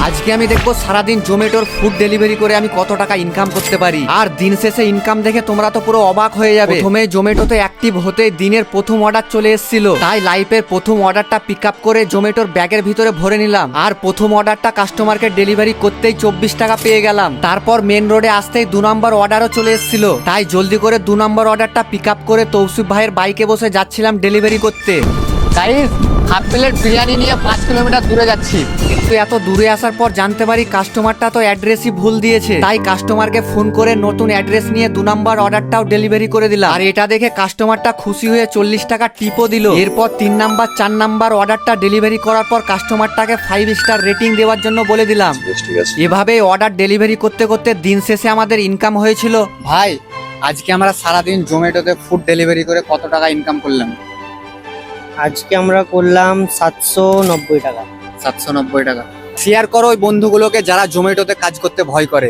আজকে আমি দেখবো সারাদিন জোম্যাটোর ফুড ডেলিভারি করে আমি কত টাকা ইনকাম করতে পারি। আর দিন শেষে ইনকাম দেখে তোমরা তো পুরো অবাক হয়ে যাবে। প্রথমে জোম্যাটোতে অ্যাক্টিভ হতে দিনের প্রথম অর্ডার চলে এসেছিল, তাই লাইফের প্রথম অর্ডারটা পিক আপ করে জোম্যাটোর ব্যাগের ভিতরে ভরে নিলাম। আর প্রথম অর্ডারটা কাস্টমারকে ডেলিভারি করতেই 24 টাকা পেয়ে গেলাম। তারপর মেন রোডে আসতেই 2 নম্বর অর্ডারও চলে এসেছিল, তাই জলদি করে 2 নম্বর অর্ডারটা পিক আপ করে তৌসিফ ভাইয়ের বাইকে বসে যাচ্ছিলাম ডেলিভারি করতে। গাইস, হাফ প্লেট বিরিয়ানি নিয়ে 5 কিলোমিটার দূরে যাচ্ছি, কিন্তু এত দূরে আসার পর জানতে পারি কাস্টমারটা তো অ্যাড্রেসই ভুল দিয়েছে। তাই কাস্টমারকে ফোন করে নতুন অ্যাড্রেস নিয়ে 2 নম্বর অর্ডারটাও ডেলিভারি করে দিলাম। আর এটা দেখে কাস্টমারটা খুশি হয়ে 40 টাকা টিপও দিল। এরপর 3 নাম্বার 4 নাম্বার অর্ডারটা ডেলিভারি করার পর কাস্টমারটাকে 5 স্টার রেটিং দেওয়ার জন্য বলে দিলাম। এভাবে অর্ডার ডেলিভারি করতে করতে দিন শেষে আমাদের ইনকাম হয়েছিল। ভাই, আজকে আমরা সারাদিন জোম্যাটোতে ফুড ডেলিভারি করে কত টাকা ইনকাম করলাম? আজকে আমরা করলাম 790 টাকা। 790 টাকা। শেয়ার করো ওই বন্ধুগুলোকে যারা জোম্যাটোতে কাজ করতে ভয় করে।